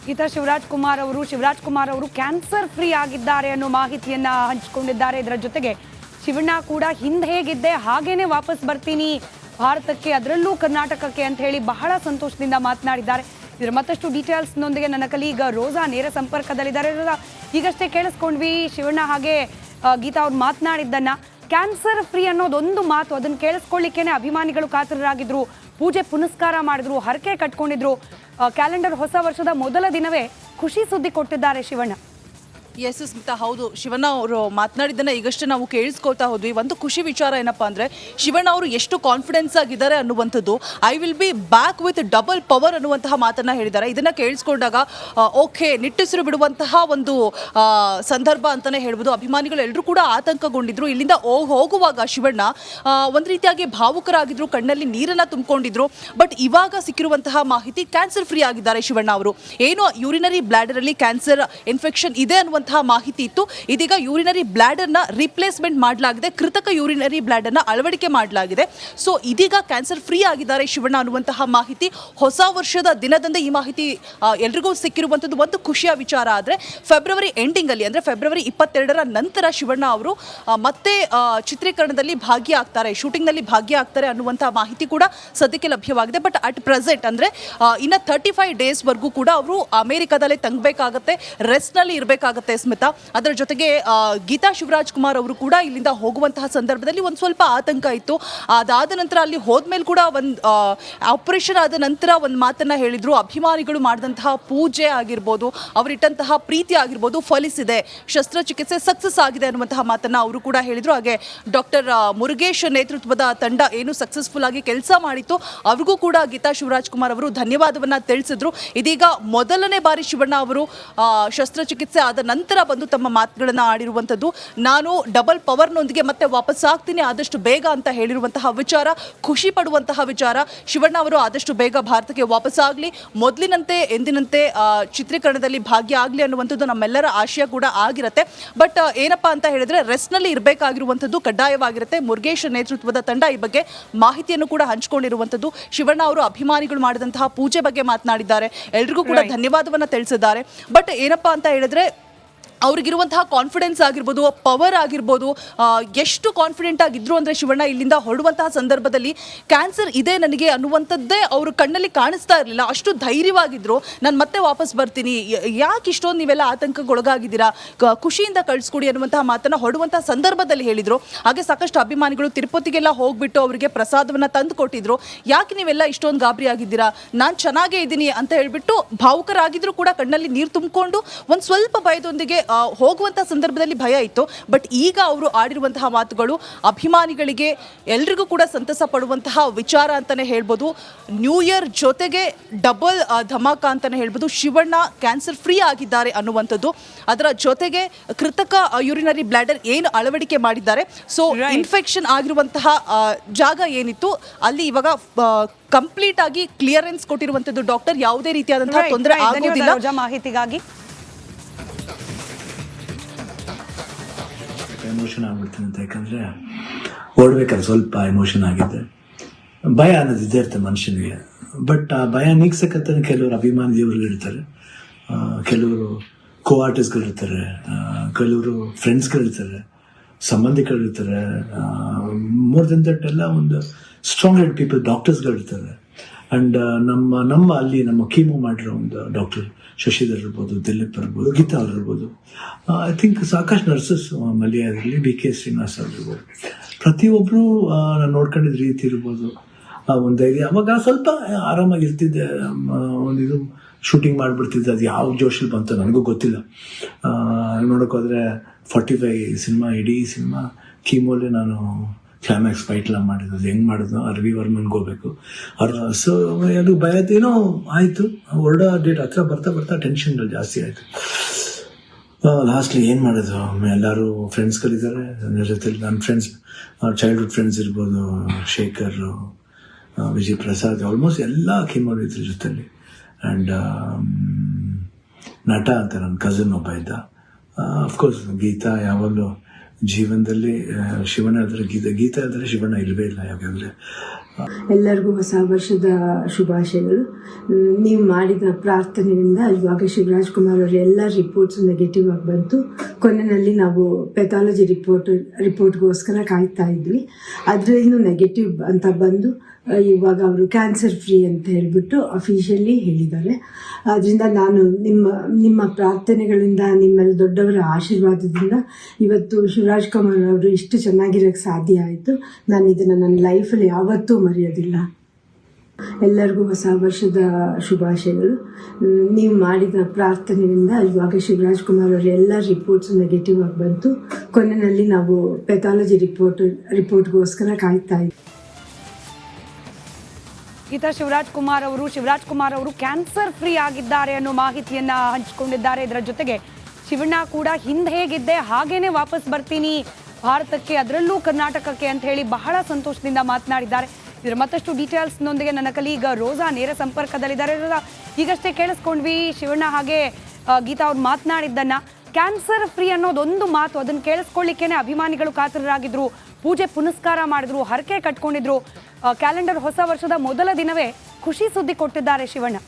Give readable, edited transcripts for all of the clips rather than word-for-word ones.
ಗೀತಾ ಶಿವರಾಜ್ ಕುಮಾರ್ ಅವರು cancer free ಆಗಿದ್ದಾರೆ ಅನ್ನೋ ಮಾಹಿತಿಯನ್ನ ಹಂಚಿಕೊಂಡಿದ್ದಾರೆ. ಇದರ ಜೊತೆಗೆ ಶಿವಣ್ಣ ಕೂಡ ಹಿಂದೆ ಹೇಗಿದ್ದೆ ಹಾಗೇನೆ ವಾಪಸ್ ಬರ್ತೀನಿ ಭಾರತಕ್ಕೆ, ಅದರಲ್ಲೂ ಕರ್ನಾಟಕಕ್ಕೆ ಅಂತ ಹೇಳಿ ಬಹಳ ಸಂತೋಷದಿಂದ ಮಾತನಾಡಿದ್ದಾರೆ. ಇದರ ಮತ್ತಷ್ಟು ಡೀಟೇಲ್ಸ್ ನೊಂದಿಗೆ ನನ್ನ ಕಲೀಗ ರೋಸಾ ನೇರ ಸಂಪರ್ಕದಲ್ಲಿದ್ದಾರೆ. ಈಗಷ್ಟೇ ಕೇಳಿಸ್ಕೊಂಡ್ವಿ ಶಿವಣ್ಣ ಹಾಗೆ ಗೀತಾ ಅವ್ರು ಮಾತನಾಡಿದ್ದನ್ನ. ಕ್ಯಾನ್ಸರ್ ಫ್ರೀ ಅನ್ನೋದೊಂದು ಮಾತು, ಅದನ್ನು ಕೇಳಿಸ್ಕೊಳ್ಳಿಕ್ಕೇನೆ ಅಭಿಮಾನಿಗಳು ಕಾತರರಾಗಿದ್ರು, ಪೂಜೆ ಪುನಸ್ಕಾರ ಮಾಡಿದ್ರು, ಹರಕೆ ಕಟ್ಕೊಂಡಿದ್ರು. ಕ್ಯಾಲೆಂಡರ್ ಹೊಸ ವರ್ಷದ ಮೊದಲ ದಿನವೇ ಖುಷಿ ಸುದ್ದಿ ಕೊಟ್ಟಿದ್ದಾರೆ ಶಿವಣ್ಣ. ಎಸ್ ಸ್ಮಿತಾ, ಹೌದು, ಶಿವಣ್ಣ ಅವರು ಮಾತನಾಡಿದ್ದನ್ನ ಈಗಷ್ಟೇ ನಾವು ಕೇಳಿಸ್ಕೊಳ್ತಾ ಹೋದ್ವಿ. ಒಂದು ಖುಷಿ ವಿಚಾರ ಏನಪ್ಪಾ ಅಂದ್ರೆ ಶಿವಣ್ಣ ಅವರು ಎಷ್ಟು ಕಾನ್ಫಿಡೆನ್ಸ್ ಆಗಿದ್ದಾರೆ ಅನ್ನುವಂಥದ್ದು. I will be back with double power ಅನ್ನುವಂತಹ ಮಾತನ್ನ ಹೇಳಿದ್ದಾರೆ. ಇದನ್ನ ಕೇಳಿಸ್ಕೊಂಡಾಗ ಓಕೆ, ನಿಟ್ಟುಸಿರು ಬಿಡುವಂತಹ ಒಂದು ಸಂದರ್ಭ ಅಂತಾನೆ ಹೇಳ್ಬೋದು. ಅಭಿಮಾನಿಗಳು ಎಲ್ಲರೂ ಕೂಡ ಆತಂಕಗೊಂಡಿದ್ರು. ಇಲ್ಲಿಂದ ಹೋಗುವಾಗ ಶಿವಣ್ಣ ಒಂದು ರೀತಿಯಾಗಿ ಭಾವುಕರಾಗಿದ್ರು, ಕಣ್ಣಲ್ಲಿ ನೀರನ್ನ ತುಂಬಿಕೊಂಡಿದ್ರು. ಬಟ್ ಇವಾಗ ಸಿಕ್ಕಿರುವಂತಹ ಮಾಹಿತಿ ಕ್ಯಾನ್ಸರ್ ಫ್ರೀ ಆಗಿದ್ದಾರೆ ಶಿವಣ್ಣ ಅವರು. ಏನು ಯೂರಿನರಿ ಬ್ಲಾಡರ್ ಅಲ್ಲಿ ಕ್ಯಾನ್ಸರ್ ಇನ್ಫೆಕ್ಷನ್ ಇದೆ ಅನ್ನುವಂತಹ ಮಾಹಿತಿ ಇತ್ತು. ಇದೀಗ ಯೂರಿನರಿ ಬ್ಲಾಡರ್ ನ ರಿಪ್ಲೇಸ್ಮೆಂಟ್ ಮಾಡಲಾಗಿದೆ, ಕೃತಕ ಯೂರಿನರಿ ಬ್ಲಾಡರ್ ನ ಅಳವಡಿಕೆ ಮಾಡಲಾಗಿದೆ. ಸೊ ಇದೀಗ ಕ್ಯಾನ್ಸರ್ ಫ್ರೀ ಆಗಿದ್ದಾರೆ ಶಿವಣ್ಣ ಅನ್ನುವಂತಹ ಮಾಹಿತಿ ಹೊಸ ವರ್ಷದ ದಿನದಂದೇ ಈ ಮಾಹಿತಿ ಎಲ್ರಿಗೂ ಸಿಕ್ಕಿರುವಂತದ್ದು ಒಂದು ಖುಷಿಯ ವಿಚಾರ. ಆದ್ರೆ ಫೆಬ್ರವರಿ ಎಂಡಿಂಗ್ ಅಲ್ಲಿ, ಅಂದ್ರೆ ಫೆಬ್ರವರಿ 22ರ ನಂತರ ಶಿವಣ್ಣ ಅವರು ಮತ್ತೆ ಚಿತ್ರೀಕರಣದಲ್ಲಿ ಭಾಗಿಯಾಗ್ತಾರೆ, ಶೂಟಿಂಗ್ ನಲ್ಲಿ ಭಾಗಿಯಾಗ್ತಾರೆ ಅನ್ನುವಂತಹ ಮಾಹಿತಿ ಕೂಡ ಸದ್ಯಕ್ಕೆ ಲಭ್ಯವಾಗಿದೆ. ಬಟ್ ಅಟ್ ಪ್ರೆಸೆಂಟ್ ಅಂದ್ರೆ ಇನ್ನ 35 ಡೇಸ್ ವರೆಗೂ ಕೂಡ ಅವರು ಅಮೆರಿಕದಲ್ಲೇ ತಂಗಬೇಕಾಗತ್ತೆ, ರೆಸ್ಟ್ ನಲ್ಲಿ ಇರಬೇಕಾಗತ್ತೆ ಸ್ಮಿತಾ. ಅದರ ಜೊತೆಗೆ ಗೀತಾ ಶಿವರಾಜ್ ಕುಮಾರ್ ಅವರು ಕೂಡ ಇಲ್ಲಿಂದ ಹೋಗುವಂತಹ ಸಂದರ್ಭದಲ್ಲಿ ಒಂದು ಸ್ವಲ್ಪ ಆತಂಕ ಇತ್ತು. ಅದಾದ ನಂತರ ಅಲ್ಲಿ ಹೋದ್ಮೇಲೆ ಕೂಡ ಒಂದು ಆಪರೇಷನ್ ಆದ ನಂತರ ಒಂದು ಮಾತನ್ನ ಹೇಳಿದ್ರು, ಅಭಿಮಾನಿಗಳು ಮಾಡಿದಂತಹ ಪೂಜೆ ಆಗಿರ್ಬೋದು, ಅವರಿಟ್ಟಂತಹ ಪ್ರೀತಿ ಆಗಿರ್ಬೋದು ಫಲಿಸಿದೆ, ಶಸ್ತ್ರಚಿಕಿತ್ಸೆ ಸಕ್ಸಸ್ ಆಗಿದೆ ಅನ್ನುವಂತಹ ಮಾತನ್ನ ಅವರು ಕೂಡ ಹೇಳಿದ್ರು. ಹಾಗೆ ಡಾಕ್ಟರ್ ಮುರುಗೇಶ್ ನೇತೃತ್ವದ ತಂಡ ಏನು ಸಕ್ಸಸ್ಫುಲ್ ಆಗಿ ಕೆಲಸ ಮಾಡಿತ್ತು ಅವ್ರಿಗೂ ಕೂಡ ಗೀತಾ ಶಿವರಾಜ್ ಕುಮಾರ್ ಅವರು ಧನ್ಯವಾದವನ್ನ ತಿಳಿಸಿದ್ರು. ಇದೀಗ ಮೊದಲನೇ ಬಾರಿ ಶಿವಣ್ಣ ಅವರು ಶಸ್ತ್ರಚಿಕಿತ್ಸೆ ಆದ ನಂತರ ಬಂದು ತಮ್ಮ ಮಾತುಗಳನ್ನ ಆಡಿರುವಂಥದ್ದು. ನಾನು ಡಬಲ್ ಪವರ್ನೊಂದಿಗೆ ಮತ್ತೆ ವಾಪಸ್ ಆಗ್ತೀನಿ ಆದಷ್ಟು ಬೇಗ ಅಂತ ಹೇಳಿರುವಂತಹ ವಿಚಾರ ಖುಷಿ ಪಡುವಂತಹ ವಿಚಾರ. ಶಿವಣ್ಣ ಅವರು ಆದಷ್ಟು ಬೇಗ ಭಾರತಕ್ಕೆ ವಾಪಸ್ ಆಗಲಿ, ಮೊದಲಿನಂತೆ ಎಂದಿನಂತೆ ಚಿತ್ರೀಕರಣದಲ್ಲಿ ಭಾಗಿಯಾಗಲಿ ಅನ್ನುವಂಥದ್ದು ನಮ್ಮೆಲ್ಲರ ಆಶಯ ಕೂಡ ಆಗಿರುತ್ತೆ. ಬಟ್ ಏನಪ್ಪಾ ಅಂತ ಹೇಳಿದ್ರೆ ರೆಸ್ಟ್ ನಲ್ಲಿ ಇರಬೇಕಾಗಿರುವಂಥದ್ದು ಕಡ್ಡಾಯವಾಗಿರುತ್ತೆ. ಮುರುಗೇಶ್ ನೇತೃತ್ವದ ತಂಡ ಈ ಬಗ್ಗೆ ಮಾಹಿತಿಯನ್ನು ಕೂಡ ಹಂಚಿಕೊಂಡಿರುವಂಥದ್ದು. ಶಿವಣ್ಣ ಅವರು ಅಭಿಮಾನಿಗಳು ಮಾಡಿದಂತಹ ಪೂಜೆ ಬಗ್ಗೆ ಮಾತನಾಡಿದ್ದಾರೆ, ಎಲ್ರಿಗೂ ಕೂಡ ಧನ್ಯವಾದವನ್ನ ತಿಳಿಸಿದ್ದಾರೆ. ಬಟ್ ಏನಪ್ಪಾ ಅಂತ ಹೇಳಿದ್ರೆ ಅವ್ರಿಗಿರುವಂತಹ ಕಾನ್ಫಿಡೆನ್ಸ್ ಆಗಿರ್ಬೋದು, ಪವರ್ ಆಗಿರ್ಬೋದು, ಎಷ್ಟು ಕಾನ್ಫಿಡೆಂಟ್ ಆಗಿದ್ರು ಅಂದರೆ ಶಿವಣ್ಣ ಇಲ್ಲಿಂದ ಹೊರಡುವಂತಹ ಸಂದರ್ಭದಲ್ಲಿ ಕ್ಯಾನ್ಸರ್ ಇದೆ ನನಗೆ ಅನ್ನುವಂಥದ್ದೇ ಅವರು ಕಣ್ಣಲ್ಲಿ ಕಾಣಿಸ್ತಾ ಇರಲಿಲ್ಲ. ಅಷ್ಟು ಧೈರ್ಯವಾಗಿದ್ರು, ನಾನು ಮತ್ತೆ ವಾಪಸ್ ಬರ್ತೀನಿ, ಯಾಕೆ ಇಷ್ಟೊಂದು ನೀವೆಲ್ಲ ಆತಂಕಕ್ಕೊಳಗಾಗಿದ್ದೀರಾ, ಖುಷಿಯಿಂದ ಕಳಿಸ್ಕೊಡಿ ಅನ್ನುವಂತಹ ಮಾತನ್ನು ಹೊರಡುವಂತಹ ಸಂದರ್ಭದಲ್ಲಿ ಹೇಳಿದರು. ಹಾಗೆ ಸಾಕಷ್ಟು ಅಭಿಮಾನಿಗಳು ತಿರುಪತಿಗೆಲ್ಲ ಹೋಗ್ಬಿಟ್ಟು ಅವರಿಗೆ ಪ್ರಸಾದವನ್ನು ತಂದು ಕೊಟ್ಟಿದ್ರು. ಯಾಕೆ ನೀವೆಲ್ಲ ಇಷ್ಟೊಂದು ಗಾಬರಿ ಆಗಿದ್ದೀರಾ, ನಾನು ಚೆನ್ನಾಗೇ ಇದ್ದೀನಿ ಅಂತ ಹೇಳ್ಬಿಟ್ಟು ಭಾವುಕರಾಗಿದ್ರು ಕೂಡ ಕಣ್ಣಲ್ಲಿ ನೀರು ತುಂಬಿಕೊಂಡು ಒಂದು ಸ್ವಲ್ಪ ಭಯದೊಂದಿಗೆ ಹೋಗುವಂಥ ಸಂದರ್ಭದಲ್ಲಿ ಭಯ ಇತ್ತು. ಬಟ್ ಈಗ ಅವರು ಆಡಿರುವಂತಹ ಮಾತುಗಳು ಅಭಿಮಾನಿಗಳಿಗೆ ಎಲ್ರಿಗೂ ಕೂಡ ಸಂತಸ ಪಡುವಂತಹ ವಿಚಾರ ಅಂತಾನೆ ಹೇಳ್ಬೋದು. ನ್ಯೂ ಇಯರ್ ಜೊತೆಗೆ ಡಬಲ್ ಧಮಾಕ ಅಂತಾನೆ ಹೇಳ್ಬೋದು. ಶಿವಣ್ಣ ಕ್ಯಾನ್ಸರ್ ಫ್ರೀ ಆಗಿದ್ದಾರೆ ಅನ್ನುವಂಥದ್ದು, ಅದರ ಜೊತೆಗೆ ಕೃತಕ ಯೂರಿನರಿ ಬ್ಲಾಡರ್ ಏನು ಅಳವಡಿಕೆ ಮಾಡಿದ್ದಾರೆ, ಸೊ ಇನ್ಫೆಕ್ಷನ್ ಆಗಿರುವಂತಹ ಜಾಗ ಏನಿತ್ತು ಅಲ್ಲಿ ಇವಾಗ ಕಂಪ್ಲೀಟ್ ಆಗಿ ಕ್ಲಿಯರೆನ್ಸ್ ಕೊಟ್ಟಿರುವಂಥದ್ದು ಡಾಕ್ಟರ್. ಯಾವುದೇ ರೀತಿಯಾದಂತಹ ತೊಂದರೆ ಆಗೋದಿಲ್ಲ. ಮಾಹಿತಿಗಾಗಿ ಎಮೋಷನ್ ಆಗ್ಬಿಡ್ತೀನಿ ಅಂತ, ಯಾಕಂದರೆ ಓಡ್ಬೇಕಾದ್ರೆ ಸ್ವಲ್ಪ ಎಮೋಷನ್ ಆಗಿದೆ. ಭಯ ಅನ್ನೋದು ಇದ್ದೇ ಇರ್ತದೆ ಮನುಷ್ಯನಿಗೆ. ಬಟ್ ಆ ಭಯ ನೀಗ್ಸಕ್ಕಂತ ಕೆಲವರು ಅಭಿಮಾನಿ ದೇವರುಗಳಿರ್ತಾರೆ, ಕೆಲವರು ಕೋ ಆರ್ಟಿಸ್ಟ್ಗಳಿರ್ತಾರೆ, ಕೆಲವರು ಫ್ರೆಂಡ್ಸ್ಗಳಿರ್ತಾರೆ, ಸಂಬಂಧಿಕರಿರ್ತಾರೆ, ಮೋರ್ ದೆನ್ ದಟ್ ಎಲ್ಲ ಒಂದು ಸ್ಟ್ರಾಂಗ್ ಹೆಡ್ ಪೀಪಲ್ ಡಾಕ್ಟರ್ಸ್ಗಳಿರ್ತಾರೆ. ಆ್ಯಂಡ್ ನಮ್ಮ ಅಲ್ಲಿ ನಮ್ಮ ಕೀಮೋ ಮಾಡಿರೋ ಒಂದು ಡಾಕ್ಟರ್ ಶಶಿಧರ್ ಇರ್ಬೋದು, ದಿಲೀಪ್ ಇರ್ಬೋದು, ಗೀತಾ ಅವ್ರು ಇರ್ಬೋದು, ಐ ಥಿಂಕ್ ಸಾಕಷ್ಟು ನರ್ಸಸ್ ಮಲ್ಯಾದಲ್ಲಿ ಡಿ ಕೆ ಶ್ರೀನಿವಾಸ್ ಅವ್ರು ಇರ್ಬೋದು, ಪ್ರತಿಯೊಬ್ಬರು ನಾನು ನೋಡ್ಕೊಂಡಿದ್ದ ರೀತಿ ಇರ್ಬೋದು, ಒಂದು ಧೈರ್ಯ. ಅವಾಗ ಸ್ವಲ್ಪ ಆರಾಮಾಗಿರ್ತಿದ್ದೆ, ಒಂದಿದು ಶೂಟಿಂಗ್ ಮಾಡಿಬಿಡ್ತಿದ್ದೆ. ಅದು ಯಾವ ಜೋಶಲ್ಲಿ ಬಂತು ನನಗೂ ಗೊತ್ತಿಲ್ಲ. ನೋಡೋಕ್ಕೋದ್ರೆ 45 ಸಿನಿಮಾ, ಇಡೀ ಸಿನಿಮಾ ಕೀಮೋಲೆ ನಾನು ಕ್ಲೈಮ್ಯಾಕ್ಸ್ ಫೈಟ್ಲ ಮಾಡಿದ್ದು. ಅದು ಹೆಂಗೆ ಮಾಡಿದ್ನು, ರವಿ ವರ್ಮನ್ಗೆ ಹೋಗ್ಬೇಕು ಅವ್ರು. ಸೊ ಅದು ಭಯದೇನೋ ಆಯಿತು. ಹೊರಡೋ ಡೇಟ್ ಹತ್ರ ಬರ್ತಾ ಬರ್ತಾ ಟೆನ್ಷನ್ಗಳು ಜಾಸ್ತಿ ಆಯಿತು. ಲಾಸ್ಟ್ಲಿ ಏನು ಮಾಡೋದು, ಎಲ್ಲರೂ ಫ್ರೆಂಡ್ಸ್ಗಳಿದ್ದಾರೆ ನನ್ನ ಜೊತೆಲಿ. ನನ್ನ ಫ್ರೆಂಡ್ಸ್, ಚೈಲ್ಡ್ಹುಡ್ ಫ್ರೆಂಡ್ಸ್ ಇರ್ಬೋದು, ಶೇಖರ್, ವಿಜಯ್ ಪ್ರಸಾದ್, ಆಲ್ಮೋಸ್ಟ್ ಎಲ್ಲ ಕೀಮೋ ಇದ್ರ ಜೊತೆಲಿ. ಆ್ಯಂಡ್ ನಟ ಅಂತ ನನ್ನ ಕಸಿನ್ ಒಬ್ಬ ಇದ್ದ. ಅಫ್ಕೋರ್ಸ್ ಗೀತಾ ಯಾವಾಗಲೂ ಜೀವನದಲ್ಲಿ ಶಿವಣ್ಣ ಆದರೆ ಗೀತೆ ಆದರೆ ಶಿವಣ್ಣ ಇಲ್ಲವೇ ಇಲ್ಲ. ಯಾಕಂದರೆ ಎಲ್ಲರಿಗೂ ಹೊಸ ವರ್ಷದ ಶುಭಾಶಯಗಳು. ನೀವು ಮಾಡಿದ ಪ್ರಾರ್ಥನೆಯಿಂದ ಇವಾಗ ಶಿವರಾಜ್ ಕುಮಾರ್ ಅವರ ಎಲ್ಲ ರಿಪೋರ್ಟ್ಸ್ ನೆಗೆಟಿವ್ ಆಗಿ ಬಂತು. ಕೊನೆಯಲ್ಲಿ ನಾವು ಪೆಥಾಲಜಿ ರಿಪೋರ್ಟ್ಗೋಸ್ಕರ ಕಾಯ್ತಾ ಇದ್ವಿ. ಅದರಿಂದ ನೆಗೆಟಿವ್ ಅಂತ ಬಂದು ಇವಾಗ ಅವರು ಕ್ಯಾನ್ಸರ್ ಫ್ರೀ ಅಂತ ಹೇಳಿಬಿಟ್ಟು ಅಫಿಷಿಯಲಿ ಹೇಳಿದ್ದಾರೆ. ಅದರಿಂದ ನಾನು ನಿಮ್ಮ ಪ್ರಾರ್ಥನೆಗಳಿಂದ, ನಿಮ್ಮೆಲ್ಲ ದೊಡ್ಡವರ ಆಶೀರ್ವಾದದಿಂದ ಇವತ್ತು ಶಿವರಾಜ್ ಕುಮಾರ್ ಅವರು ಇಷ್ಟು ಚೆನ್ನಾಗಿರೋಕ್ಕೆ ಸಾಧ್ಯ ಆಯಿತು. ನಾನು ಇದನ್ನು ನನ್ನ ಲೈಫಲ್ಲಿ ಯಾವತ್ತೂ ಮರೆಯೋದಿಲ್ಲ. ಎಲ್ಲರಿಗೂ ಹೊಸ ವರ್ಷದ ಶುಭಾಶಯಗಳು. ನೀವು ಮಾಡಿದ ಪ್ರಾರ್ಥನೆಯಿಂದ ಇವಾಗ ಶಿವರಾಜ್ ಕುಮಾರ್ ಅವರ ಎಲ್ಲ ರಿಪೋರ್ಟ್ಸ್ ನೆಗೆಟಿವ್ ಆಗಿ ಬಂತು. ಕೊನೆಯಲ್ಲಿ ನಾವು ಪೆಥಾಲಜಿ ರಿಪೋರ್ಟ್ಗೋಸ್ಕರ ಕಾಯ್ತಾ ಇದ್ವಿ. ಗೀತಾ ಶಿವರಾಜ್ ಕುಮಾರ್ ಅವರು ಕ್ಯಾನ್ಸರ್ ಫ್ರೀ ಆಗಿದ್ದಾರೆ ಅನ್ನೋ ಮಾಹಿತಿಯನ್ನ ಹಂಚಿಕೊಂಡಿದ್ದಾರೆ. ಇದರ ಜೊತೆಗೆ ಶಿವಣ್ಣ ಕೂಡ ಹಿಂದೆ ಹೇಗಿದ್ದೆ ಹಾಗೇನೆ ವಾಪಸ್ ಬರ್ತೀನಿ ಭಾರತಕ್ಕೆ, ಅದರಲ್ಲೂ ಕರ್ನಾಟಕಕ್ಕೆ ಅಂತ ಹೇಳಿ ಬಹಳ ಸಂತೋಷದಿಂದ ಮಾತನಾಡಿದ್ದಾರೆ. ಇದರ ಮತ್ತಷ್ಟು ಡೀಟೇಲ್ಸ್ನೊಂದಿಗೆ ನನ್ನ ಕಲೀಗ ರೋಸಾ ನೇರ ಸಂಪರ್ಕದಲ್ಲಿದ್ದಾರೆ. ರೋಸಾ, ಈಗಷ್ಟೇ ಕೇಳಿಸ್ಕೊಂಡ್ವಿ ಶಿವಣ್ಣ ಹಾಗೆ ಗೀತಾ ಅವ್ರು ಮಾತನಾಡಿದ್ದನ್ನ. ಕ್ಯಾನ್ಸರ್ ಫ್ರೀ ಅನ್ನೋದೊಂದು ಮಾತು, ಅದನ್ನು ಕೇಳಿಸ್ಕೊಳ್ಳಿಕ್ಕೇನೆ ಅಭಿಮಾನಿಗಳು ಕಾತರರಾಗಿದ್ರು, ಪೂಜೆ ಪುನಸ್ಕಾರ ಮಾಡಿದ್ರು, ಹರಕೆ ಕಟ್ಕೊಂಡಿದ್ರು. ಕ್ಯಾಲೆಂಡರ್ ಹೊಸ ವರ್ಷದ ಮೊದಲ ದಿನವೇ ಖುಷಿ ಸುದ್ದಿ ಕೊಟ್ಟಿದ್ದಾರೆ ಶಿವಣ್ಣ.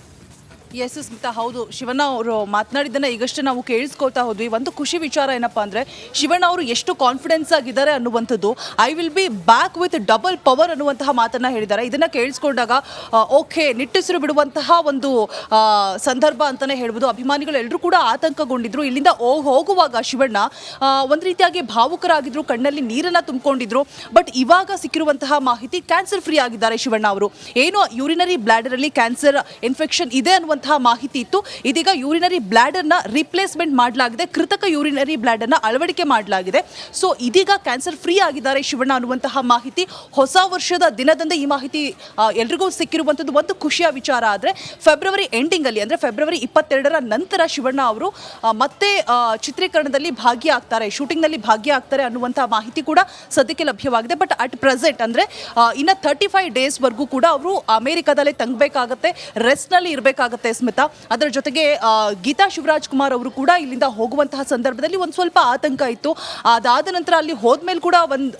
ಎಸ್ ಸ್ಮಿತಾ, ಹೌದು, ಶಿವಣ್ಣ ಅವರು ಮಾತನಾಡಿದ್ದನ್ನ ಈಗಷ್ಟೇ ನಾವು ಕೇಳಿಸ್ಕೊಳ್ತಾ ಹೋದ್ವಿ. ಒಂದು ಖುಷಿ ವಿಚಾರ ಏನಪ್ಪಾ ಅಂದ್ರೆ ಶಿವಣ್ಣ ಅವರು ಎಷ್ಟು ಕಾನ್ಫಿಡೆನ್ಸ್ ಆಗಿದ್ದಾರೆ ಅನ್ನುವಂಥದ್ದು. I will be back with double power ಅನ್ನುವಂತಹ ಮಾತನ್ನ ಹೇಳಿದ್ದಾರೆ. ಇದನ್ನ ಕೇಳಿಸ್ಕೊಂಡಾಗ ಓಕೆ, ನಿಟ್ಟುಸಿರು ಬಿಡುವಂತಹ ಒಂದು ಸಂದರ್ಭ ಅಂತಾನೆ ಹೇಳ್ಬೋದು. ಅಭಿಮಾನಿಗಳು ಎಲ್ಲರೂ ಕೂಡ ಆತಂಕಗೊಂಡಿದ್ರು. ಇಲ್ಲಿಂದ ಹೋಗುವಾಗ ಶಿವಣ್ಣ ಒಂದು ರೀತಿಯಾಗಿ ಭಾವುಕರಾಗಿದ್ರು, ಕಣ್ಣಲ್ಲಿ ನೀರನ್ನ ತುಂಬಿಕೊಂಡಿದ್ರು. ಬಟ್ ಇವಾಗ ಸಿಕ್ಕಿರುವಂತಹ ಮಾಹಿತಿ ಕ್ಯಾನ್ಸರ್ ಫ್ರೀ ಆಗಿದ್ದಾರೆ ಶಿವಣ್ಣ ಅವರು. ಏನು ಯೂರಿನರಿ ಬ್ಲಾಡರ್ ಅಲ್ಲಿ ಕ್ಯಾನ್ಸರ್ ಇನ್ಫೆಕ್ಷನ್ ಇದೆ ಅನ್ನುವಂತಹ ಮಾಹಿತಿ ಇತ್ತು. ಇದೀಗ ಯೂರಿನರಿ ಬ್ಲಾಡರ್ ನ ರಿಪ್ಲೇಸ್ಮೆಂಟ್ ಮಾಡಲಾಗಿದೆ, ಕೃತಕ ಯೂರಿನರಿ ಬ್ಲಾಡರ್ ನ ಅಳವಡಿಕೆ ಮಾಡಲಾಗಿದೆ. ಸೊ ಇದೀಗ ಕ್ಯಾನ್ಸರ್ ಫ್ರೀ ಆಗಿದ್ದಾರೆ ಶಿವಣ್ಣ ಅನ್ನುವಂತಹ ಮಾಹಿತಿ ಹೊಸ ವರ್ಷದ ದಿನದಂದೇ ಈ ಮಾಹಿತಿ ಎಲ್ರಿಗೂ ಸಿಕ್ಕಿರುವಂತದ್ದು ಒಂದು ಖುಷಿಯ ವಿಚಾರ. ಆದ್ರೆ ಫೆಬ್ರವರಿ ಎಂಡಿಂಗ್ ಅಲ್ಲಿ, ಅಂದ್ರೆ ಫೆಬ್ರವರಿ 22ರ ನಂತರ ಶಿವಣ್ಣ ಅವರು ಮತ್ತೆ ಚಿತ್ರೀಕರಣದಲ್ಲಿ ಭಾಗಿಯಾಗ್ತಾರೆ, ಶೂಟಿಂಗ್ ನಲ್ಲಿ ಭಾಗಿಯಾಗ್ತಾರೆ ಅನ್ನುವಂತಹ ಮಾಹಿತಿ ಕೂಡ ಸದ್ಯಕ್ಕೆ ಲಭ್ಯವಾಗಿದೆ. ಬಟ್ ಅಟ್ ಪ್ರೆಸೆಂಟ್ ಅಂದ್ರೆ ಇನ್ನ 35 ಡೇಸ್ ವರೆಗೂ ಕೂಡ ಅವರು ಅಮೆರಿಕದಲ್ಲೇ ತಂಗಬೇಕಾಗತ್ತೆ, ರೆಸ್ಟ್ ನಲ್ಲಿ ಇರಬೇಕಾಗತ್ತೆ ಸ್ಮಿತಾ. ಅದರ ಜೊತೆಗೆ ಗೀತಾ ಶಿವರಾಜ್ ಕುಮಾರ್ ಅವರು ಕೂಡ ಇಲ್ಲಿಂದ ಹೋಗುವಂತಹ ಸಂದರ್ಭದಲ್ಲಿ ಒಂದು ಸ್ವಲ್ಪ ಆತಂಕ ಇತ್ತು. ಅದಾದ ನಂತರ ಅಲ್ಲಿ ಹೋದ್ಮೇಲೆ ಕೂಡ ಒಂದು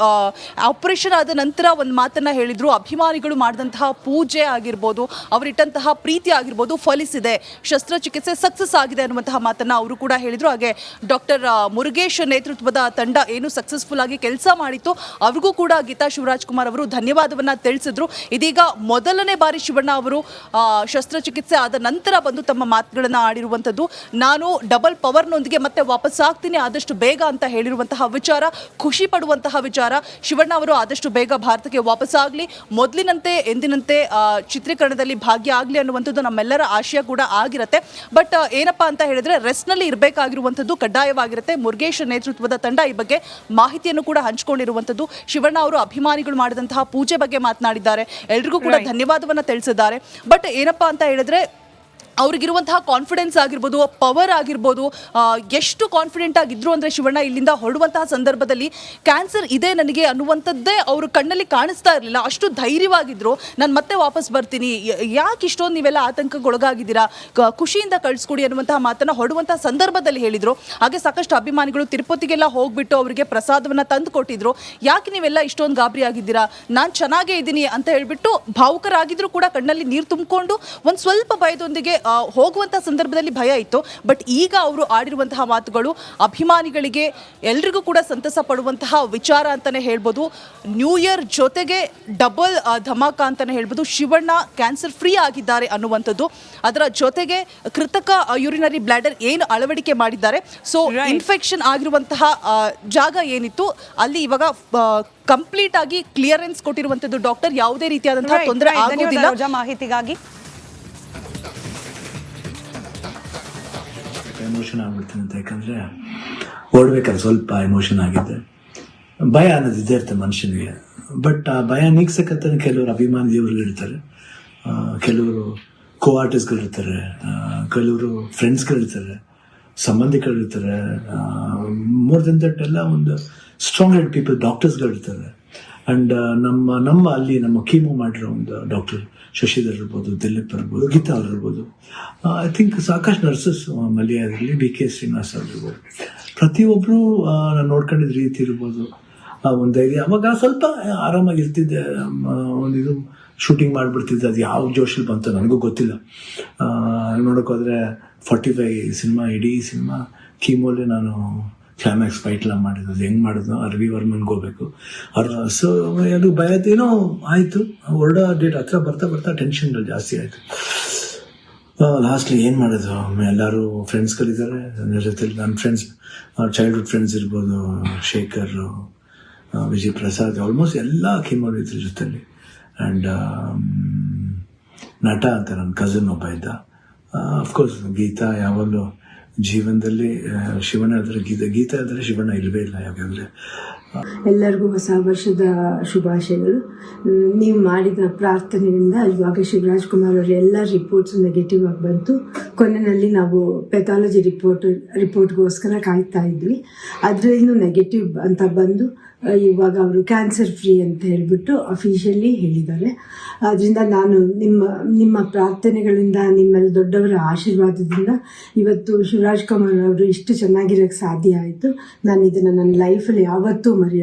ಆಪರೇಷನ್ ಆದ ನಂತರ ಒಂದು ಮಾತನ್ನ ಹೇಳಿದ್ರು, ಅಭಿಮಾನಿಗಳು ಮಾಡಿದಂತಹ ಪೂಜೆ ಆಗಿರ್ಬೋದು, ಅವರಿಟ್ಟಂತಹ ಪ್ರೀತಿ ಆಗಿರ್ಬೋದು ಫಲಿಸಿದೆ, ಶಸ್ತ್ರಚಿಕಿತ್ಸೆ ಸಕ್ಸಸ್ ಆಗಿದೆ ಅನ್ನುವಂತಹ ಮಾತನ್ನ ಅವರು ಕೂಡ ಹೇಳಿದ್ರು. ಹಾಗೆ ಡಾಕ್ಟರ್ ಮುರುಗೇಶ್ ನೇತೃತ್ವದ ತಂಡ ಏನು ಸಕ್ಸಸ್ಫುಲ್ ಆಗಿ ಕೆಲಸ ಮಾಡಿತ್ತು ಅವ್ರಿಗೂ ಕೂಡ ಗೀತಾ ಶಿವರಾಜ್ ಕುಮಾರ್ ಅವರು ಧನ್ಯವಾದವನ್ನ ತಿಳಿಸಿದ್ರು. ಇದೀಗ ಮೊದಲನೇ ಬಾರಿ ಶಿವಣ್ಣ ಅವರು ಶಸ್ತ್ರಚಿಕಿತ್ಸೆ ಆದ ನಂತರ ಬಂದು ತಮ್ಮ ಮಾತುಗಳನ್ನು ಆಡಿರುವಂಥದ್ದು. ನಾನು ಡಬಲ್ ಪವರ್ನೊಂದಿಗೆ ಮತ್ತೆ ವಾಪಸ್ ಆಗ್ತೀನಿ ಆದಷ್ಟು ಬೇಗ ಅಂತ ಹೇಳಿರುವಂತಹ ವಿಚಾರ ಖುಷಿ ಪಡುವಂತಹ ವಿಚಾರ. ಶಿವಣ್ಣ ಅವರು ಆದಷ್ಟು ಬೇಗ ಭಾರತಕ್ಕೆ ವಾಪಸ್ ಆಗಲಿ, ಮೊದಲಿನಂತೆ ಎಂದಿನಂತೆ ಚಿತ್ರೀಕರಣದಲ್ಲಿ ಭಾಗಿಯಾಗಲಿ ಅನ್ನುವಂಥದ್ದು ನಮ್ಮೆಲ್ಲರ ಆಶಯ ಕೂಡ ಆಗಿರುತ್ತೆ. ಬಟ್ ಏನಪ್ಪಾ ಅಂತ ಹೇಳಿದ್ರೆ ರೆಸ್ಟ್ ನಲ್ಲಿ ಇರಬೇಕಾಗಿರುವಂಥದ್ದು ಕಡ್ಡಾಯವಾಗಿರುತ್ತೆ. ಮುರುಗೇಶ್ ನೇತೃತ್ವದ ತಂಡ ಈ ಬಗ್ಗೆ ಮಾಹಿತಿಯನ್ನು ಕೂಡ ಹಂಚಿಕೊಂಡಿರುವಂಥದ್ದು. ಶಿವಣ್ಣ ಅವರು ಅಭಿಮಾನಿಗಳು ಮಾಡಿದಂತಹ ಪೂಜೆ ಬಗ್ಗೆ ಮಾತನಾಡಿದ್ದಾರೆ, ಎಲ್ರಿಗೂ ಕೂಡ ಧನ್ಯವಾದವನ್ನ ತಿಳಿಸಿದ್ದಾರೆ. ಬಟ್ ಏನಪ್ಪಾ ಅಂತ ಹೇಳಿದ್ರೆ ಅವ್ರಿಗಿರುವಂತಹ ಕಾನ್ಫಿಡೆನ್ಸ್ ಆಗಿರ್ಬೋದು, ಪವರ್ ಆಗಿರ್ಬೋದು, ಎಷ್ಟು ಕಾನ್ಫಿಡೆಂಟ್ ಆಗಿದ್ರು ಅಂದರೆ ಶಿವಣ್ಣ ಇಲ್ಲಿಂದ ಹೊರಡುವಂತಹ ಸಂದರ್ಭದಲ್ಲಿ ಕ್ಯಾನ್ಸರ್ ಇದೆ ನನಗೆ ಅನ್ನುವಂಥದ್ದೇ ಅವರು ಕಣ್ಣಲ್ಲಿ ಕಾಣಿಸ್ತಾ ಇರಲಿಲ್ಲ. ಅಷ್ಟು ಧೈರ್ಯವಾಗಿದ್ರು, ನಾನು ಮತ್ತೆ ವಾಪಸ್ ಬರ್ತೀನಿ, ಯಾಕೆ ಇಷ್ಟೊಂದು ನೀವೆಲ್ಲ ಆತಂಕಗೊಳಗಾಗಿದ್ದೀರಾ, ಖುಷಿಯಿಂದ ಕಳಿಸ್ಕೊಡಿ ಅನ್ನುವಂತಹ ಮಾತನ್ನು ಹೊರಡುವಂತಹ ಸಂದರ್ಭದಲ್ಲಿ ಹೇಳಿದರು. ಹಾಗೆ ಸಾಕಷ್ಟು ಅಭಿಮಾನಿಗಳು ತಿರುಪತಿಗೆಲ್ಲ ಹೋಗ್ಬಿಟ್ಟು ಅವರಿಗೆ ಪ್ರಸಾದವನ್ನು ತಂದು ಕೊಟ್ಟಿದ್ರು. ಯಾಕೆ ನೀವೆಲ್ಲ ಇಷ್ಟೊಂದು ಗಾಬರಿ ಆಗಿದ್ದೀರಾ, ನಾನು ಚೆನ್ನಾಗೇ ಇದ್ದೀನಿ ಅಂತ ಹೇಳ್ಬಿಟ್ಟು ಭಾವುಕರಾಗಿದ್ರು ಕೂಡ ಕಣ್ಣಲ್ಲಿ ನೀರು ತುಂಬಿಕೊಂಡು ಒಂದು ಸ್ವಲ್ಪ ಭಯದೊಂದಿಗೆ ಹೋಗುವಂತಹ ಸಂದರ್ಭದಲ್ಲಿ ಭಯ ಇತ್ತು. ಬಟ್ ಈಗ ಅವರು ಆಡಿರುವಂತಹ ಮಾತುಗಳು ಅಭಿಮಾನಿಗಳಿಗೆ ಎಲ್ರಿಗೂ ಕೂಡ ಸಂತಸ ಪಡುವಂತಹ ವಿಚಾರ ಅಂತಾನೆ ಹೇಳ್ಬೋದು. ನ್ಯೂ ಇಯರ್ ಜೊತೆಗೆ ಡಬಲ್ ಧಮಾಕ ಅಂತಾನೆ ಹೇಳ್ಬೋದು. ಶಿವಣ್ಣ ಕ್ಯಾನ್ಸರ್ ಫ್ರೀ ಆಗಿದ್ದಾರೆ ಅನ್ನುವಂಥದ್ದು, ಅದರ ಜೊತೆಗೆ ಕೃತಕ ಯೂರಿನರಿ ಬ್ಲಾಡರ್ ಏನು ಅಳವಡಿಕೆ ಮಾಡಿದ್ದಾರೆ, ಸೊ ಇನ್ಫೆಕ್ಷನ್ ಆಗಿರುವಂತಹ ಜಾಗ ಏನಿತ್ತು ಅಲ್ಲಿ ಇವಾಗ ಕಂಪ್ಲೀಟ್ ಆಗಿ ಕ್ಲಿಯರೆನ್ಸ್ ಕೊಟ್ಟಿರುವಂತದ್ದು ಡಾಕ್ಟರ್. ಯಾವುದೇ ರೀತಿಯಾದಂತಹ ತೊಂದರೆ ಆಗೋದಿಲ್ಲ. ಮಾಹಿತಿಗಾಗಿ ಎಮೋಷನ್ ಆಗ್ಬಿಡ್ತೀನಿ ಅಂತ, ಯಾಕಂದರೆ ಓಡ್ಬೇಕಾದ್ರೆ ಸ್ವಲ್ಪ ಎಮೋಷನ್ ಆಗಿದ್ದೆ. ಭಯ ಅನ್ನೋದು ಇದ್ದೇ ಇರ್ತದೆ ಮನುಷ್ಯನಿಗೆ. ಬಟ್ ಆ ಭಯ ನೀಗ್ಸಕ್ಕಂತ ಕೆಲವರು ಅಭಿಮಾನಿ ದೇವರುಗಳಿರ್ತಾರೆ, ಕೆಲವರು ಕೋ ಆರ್ಟಿಸ್ಟ್ಗಳಿರ್ತಾರೆ, ಕೆಲವರು ಫ್ರೆಂಡ್ಸ್ಗಳಿರ್ತಾರೆ, ಸಂಬಂಧಿಕರಿರ್ತಾರೆ, ಮೋರ್ ದೆನ್ ದಟ್ ಎಲ್ಲ ಒಂದು ಸ್ಟ್ರಾಂಗ್ ಹೆಡ್ ಪೀಪಲ್ ಡಾಕ್ಟರ್ಸ್ಗಳಿರ್ತಾರೆ. ಆ್ಯಂಡ್ ನಮ್ಮ ಅಲ್ಲಿ ನಮ್ಮ ಕೀಮೋ ಮಾಡಿರೋ ಒಂದು ಡಾಕ್ಟರ್ ಶಶಿಧರ್ ಇರ್ಬೋದು, ದಿಲೀಪ್ ಇರ್ಬೋದು, ಗೀತಾ ಅವ್ರು ಇರ್ಬೋದು, ಐ ಥಿಂಕ್ ಸಾಕಷ್ಟು ನರ್ಸಸ್, ಮಲ್ಯ ಇರಲಿ, ಬಿ ಕೆ ಶ್ರೀನಿವಾಸ್ ಅವ್ರು ಇರ್ಬೋದು, ಪ್ರತಿಯೊಬ್ಬರು ನಾನು ನೋಡ್ಕೊಂಡಿದ್ದ ರೀತಿ ಇರ್ಬೋದು, ಒಂದು ಧೈರ್ಯ. ಅವಾಗ ಸ್ವಲ್ಪ ಆರಾಮಾಗಿರ್ತಿದ್ದೆ, ಒಂದಿದು ಶೂಟಿಂಗ್ ಮಾಡಿಬಿಡ್ತಿದ್ದೆ. ಅದು ಯಾವ ಜೋಶಲ್ಲಿ ಬಂತು ನನಗೂ ಗೊತ್ತಿಲ್ಲ. ನೋಡೋಕ್ಕೋದ್ರೆ 45 ಸಿನಿಮಾ, ಇಡೀ ಸಿನಿಮಾ ಕೀಮೋಲೆ ನಾನು ಕ್ಲೈಮ್ಯಾಕ್ಸ್ ಫೈಟ್ಲ ಮಾಡಿದ್ದು. ಅದು ಹೆಂಗೆ ಮಾಡಿದ್ನೋ ರವಿ ವರ್ಮನ್ಗೆ ಹೋಗ್ಬೇಕು ಸೊ ಅದು ಭಯದೇನೋ ಆಯಿತು. ಹೊರಡೋ ಡೇಟ್ ಹತ್ರ ಬರ್ತಾ ಬರ್ತಾ ಟೆನ್ಷನ್ಗಳು ಜಾಸ್ತಿ ಆಯಿತು. ಲಾಸ್ಟ್ಲಿ ಏನು ಮಾಡೋದು, ಎಲ್ಲರೂ ಫ್ರೆಂಡ್ಸ್ಗಳಿದ್ದಾರೆ ನನ್ನ ಜೊತೆಲಿ. ನನ್ನ ಫ್ರೆಂಡ್ಸ್, ಚೈಲ್ಡ್ಹುಡ್ ಫ್ರೆಂಡ್ಸ್ ಇರ್ಬೋದು, ಶೇಖರ್, ವಿಜಯ್ ಪ್ರಸಾದ್, ಆಲ್ಮೋಸ್ಟ್ ಎಲ್ಲ ಕೀಮೋಲ್ ಇದ್ರ ಜೊತೆಲಿ. ಆ್ಯಂಡ್ ನಟ ಅಂತ ನನ್ನ ಕಸಿನ್ ಒಬ್ಬ ಇದ್ದ. ಅಫ್ಕೋರ್ಸ್ ಗೀತಾ ಯಾವಾಗಲೂ ಜೀವನದಲ್ಲಿ ಶಿವಣ್ಣ ಇದ್ರೆ ಗೀತಾ ಇದ್ರೆ ಶಿವಣ್ಣ ಇಲ್ಲವೇ ಇಲ್ಲ ಯಾವಾಗಲೇ. ಎಲ್ಲರಿಗೂ ಹೊಸ ವರ್ಷದ ಶುಭಾಶಯಗಳು. ನೀವು ಮಾಡಿದ ಪ್ರಾರ್ಥನೆಯಿಂದ ಇವಾಗ ಶಿವರಾಜ್ ಕುಮಾರ್ ಅವರ ಎಲ್ಲ ರಿಪೋರ್ಟ್ಸ್ ನೆಗೆಟಿವ್ ಆಗಿ ಬಂತು. ಕೊನೆಯಲ್ಲಿ ನಾವು ಪೆಥಾಲಜಿ ರಿಪೋರ್ಟ್ಗೋಸ್ಕರ ಕಾಯ್ತಾ ಇದ್ವಿ. ಅದರಲ್ಲೂ ನೆಗೆಟಿವ್ ಅಂತ ಬಂದು ಇವಾಗ ಅವರು ಕ್ಯಾನ್ಸರ್ ಫ್ರೀ ಅಂತ ಹೇಳಿಬಿಟ್ಟು ಅಫಿಷಿಯಲಿ ಹೇಳಿದ್ದಾರೆ. ಅದರಿಂದ ನಾನು ನಿಮ್ಮ ಪ್ರಾರ್ಥನೆಗಳಿಂದ, ನಿಮ್ಮೆಲ್ಲ ದೊಡ್ಡವರ ಆಶೀರ್ವಾದದಿಂದ ಇವತ್ತು ಶಿವರಾಜ್ ಕುಮಾರ್ ಅವರು ಇಷ್ಟು ಚೆನ್ನಾಗಿರೋಕ್ಕೆ ಸಾಧ್ಯ ಆಯಿತು. ನಾನು ಇದನ್ನು ನನ್ನ ಲೈಫಲ್ಲಿ ಯಾವತ್ತೂ ಮರೆಯೋದು